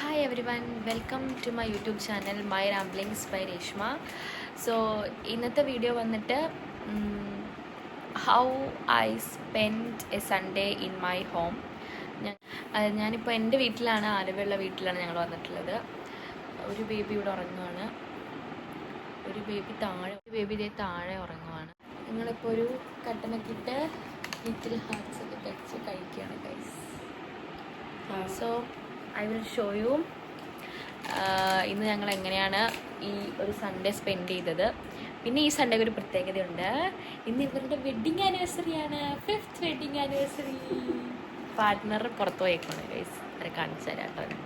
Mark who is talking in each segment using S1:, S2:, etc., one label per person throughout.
S1: Hi everyone, welcome to my YouTube channel My Ramblings by Reshma. So ഇന്നത്തെ video വന്നിട്ട് how I spent a Sunday in my home. ഞാനിപ്പോൾ എൻ്റെ വീട്ടിലാണ്, ആലുവയുള്ള വീട്ടിലാണ് ഞങ്ങൾ വന്നിട്ടുള്ളത്. ഒരു ബേബി ഇവിടെ ഉറങ്ങുവാണ്, ഒരു ബേബി ഇതേ താഴെ ഉറങ്ങുവാണ്. ഞങ്ങളിപ്പോൾ ഒരു കട്ടനൊക്കെ ഇട്ട് ലിറ്റിൽ ഹാർട്ട്സ് ഒക്കെ കഴിച്ച് കഴിക്കുകയാണ് guys. So I will show you ഇന്ന് ഞങ്ങൾ എങ്ങനെയാണ് ഈ ഒരു സൺഡേ സ്പെൻഡ് ചെയ്തത്. പിന്നെ ഈ സൺഡേ ഒരു പ്രത്യേകതയുണ്ട്, ഇന്ന് ഇവരുടെ വെഡ്ഡിങ് ആനിവേഴ്സറിയാണ്, 5th വെഡ്ഡിങ് ആനിവേഴ്സറി. പാർട്ട്ണർ പുറത്ത് പോയേക്കാണ് ഗൈസ്, അവരെ കാണിച്ചു തരാം കേട്ടോ.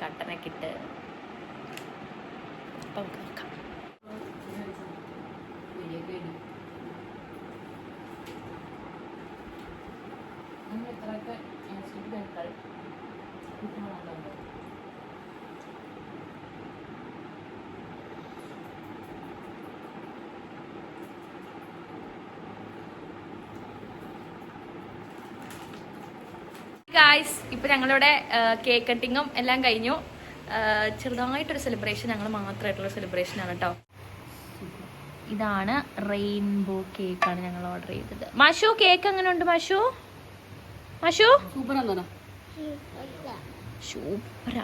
S1: കട്ടനൊക്കെ ഇട്ട് അപ്പം നോക്കാം. എത്രയൊക്കെ ഗായ്സ്, ഇപ്പം ഞങ്ങളിവിടെ കേക്ക് കട്ടിങ്ങും എല്ലാം കഴിഞ്ഞു. ചെറുതായിട്ടൊരു സെലിബ്രേഷൻ, ഞങ്ങൾ മാത്രമായിട്ടുള്ള സെലിബ്രേഷനാണ് കേട്ടോ. ഇതാണ് റെയിൻബോ കേക്കാണ് ഞങ്ങൾ ഓർഡർ ചെയ്തത്. മാഷു, കേക്ക് എങ്ങനെ ഉണ്ട് മാഷു? സൂപ്പറാ.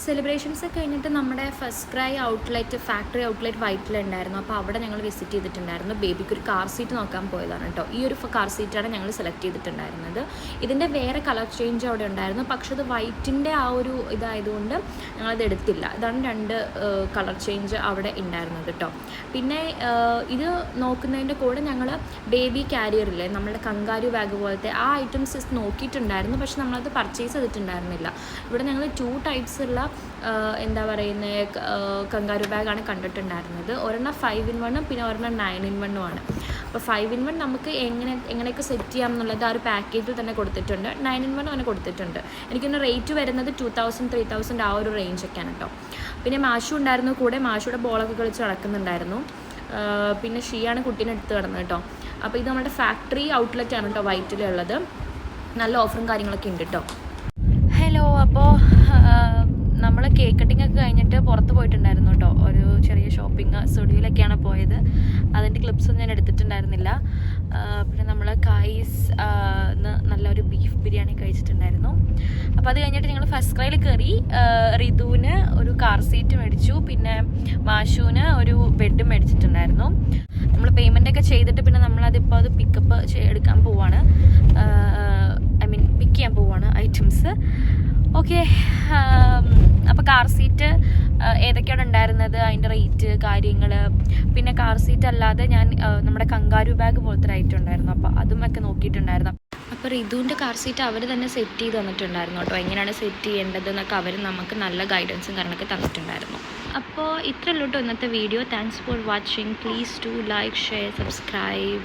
S1: സെലിബ്രേഷൻസ് കഴിഞ്ഞിട്ട് നമ്മുടെ FirstCry outlet, factory outlet വൈറ്റിലുണ്ടായിരുന്നു. അപ്പോൾ അവിടെ ഞങ്ങൾ വിസിറ്റ് ചെയ്തിട്ടുണ്ടായിരുന്നു. ബേബിക്ക് ഒരു കാർ സീറ്റ് നോക്കാൻ പോയതാണ് കേട്ടോ. ഈ ഒരു കാർ സീറ്റാണ് ഞങ്ങൾ സെലക്ട് ചെയ്തിട്ടുണ്ടായിരുന്നത്. ഇതിൻ്റെ വേറെ കളർ ചേഞ്ച് അവിടെ ഉണ്ടായിരുന്നു, പക്ഷെ അത് വൈറ്റിൻ്റെ ആ ഒരു ഇതായതുകൊണ്ട് ഞങ്ങളത് എടുത്തില്ല. ഇതാണ് 2 കളർ ചേഞ്ച് അവിടെ ഉണ്ടായിരുന്നത് കേട്ടോ. പിന്നെ ഇത് നോക്കുന്നതിൻ്റെ കൂടെ ഞങ്ങൾ ബേബി ക്യാരിയറില്ലേ, നമ്മുടെ കങ്കാരു ബാഗ് പോലത്തെ ആ ഐറ്റംസ് നോക്കിയിട്ടുണ്ടായിരുന്നു, പക്ഷെ നമ്മളത് പർച്ചേസ് ചെയ്തിട്ടുണ്ടായിരുന്നില്ല. ഇവിടെ ഞങ്ങൾ 2 ടൈപ്സ് ഉള്ള എന്താ പറയുന്നത് കങ്കാരു ബാഗാണ് കണ്ടിട്ടുണ്ടായിരുന്നത്. ഒരെണ്ണം 5-in-1 പിന്നെ ഒരെണ്ണം 9-in-1 ആണ്. അപ്പോൾ 5-in-1 നമുക്ക് എങ്ങനെയൊക്കെ സെറ്റ് ചെയ്യാം എന്നുള്ളത് ആ ഒരു പാക്കേജിൽ തന്നെ കൊടുത്തിട്ടുണ്ട്. 9-in-1 അങ്ങനെ കൊടുത്തിട്ടുണ്ട്. എനിക്കൊന്ന് റേറ്റ് വരുന്നത് 2000-3000 ആ ഒരു റേഞ്ചൊക്കെയാണ് കേട്ടോ. പിന്നെ മാഷു ഉണ്ടായിരുന്നു കൂടെ, മാഷുയുടെ ബോളൊക്കെ കളിച്ച് നടക്കുന്നുണ്ടായിരുന്നു. പിന്നെ ഷീയാണ് കുട്ടീനെ എടുത്ത് കിടന്നത് കേട്ടോ. അപ്പോൾ ഇത് നമ്മുടെ ഫാക്ടറി ഔട്ട്ലെറ്റ് ആണ് കേട്ടോ, വൈറ്റിലുള്ളത്. നല്ല ഓഫറും കാര്യങ്ങളൊക്കെ ഉണ്ട് കേട്ടോ. ഹലോ, അപ്പോൾ നമ്മൾ കേക്ക് കട്ടിങ് ഒക്കെ കഴിഞ്ഞിട്ട് പുറത്ത് പോയിട്ടുണ്ടായിരുന്നു കേട്ടോ. ഒരു ചെറിയ ഷോപ്പിംഗ് സ്റ്റുഡിയോയിലൊക്കെയാണ് പോയത്. അതിൻ്റെ ക്ലിപ്സൊന്നും ഞാൻ എടുത്തിട്ടുണ്ടായിരുന്നില്ല. പിന്നെ നമ്മൾ കായ്സ് നല്ലൊരു ബീഫ് ബിരിയാണി കഴിച്ചിട്ടുണ്ടായിരുന്നു. അപ്പോൾ അത് കഴിഞ്ഞിട്ട് ഞങ്ങൾ ഫസ്റ്റ് ക്രൈയിൽ കയറി. റിതുവിന് ഒരു കാർ സീറ്റ് മേടിച്ചു, പിന്നെ മാഷുവിന് ഒരു ബെഡ് മേടിച്ചിട്ടുണ്ടായിരുന്നു. നമ്മൾ പേയ്മെൻ്റൊക്കെ ചെയ്തിട്ട് പിന്നെ നമ്മളതിപ്പോൾ അത് പിക്കപ്പ് എടുക്കാൻ പോവാണ്. പിക്ക് ചെയ്യാൻ പോവാണ് ഐറ്റംസ്. ഓക്കെ, അപ്പോൾ കാർ സീറ്റ് ഏതൊക്കെയാണ് ഉണ്ടായിരുന്നത്, അതിൻ്റെ റേറ്റ് കാര്യങ്ങൾ. പിന്നെ കാർ സീറ്റ് അല്ലാതെ ഞാൻ നമ്മുടെ കങ്കാരു ബാഗ് പോലത്തെ ഒരു ഐറ്റം ഉണ്ടായിരുന്നു, അപ്പോൾ അതുമൊക്കെ നോക്കിയിട്ടുണ്ടായിരുന്നു. അപ്പോൾ റിതുവിൻ്റെ കാർ സീറ്റ് അവർ തന്നെ സെറ്റ് ചെയ്ത് തന്നിട്ടുണ്ടായിരുന്നു കേട്ടോ. എങ്ങനെയാണ് സെറ്റ് ചെയ്യേണ്ടത് എന്നൊക്കെ അവർ നമുക്ക് നല്ല ഗൈഡൻസും കാര്യങ്ങളൊക്കെ തന്നിട്ടുണ്ടായിരുന്നു. അപ്പോൾ ഇത്രയുള്ളൂ കേട്ടോ ഇന്നത്തെ video. Thanks for watching. Please to like, share, subscribe.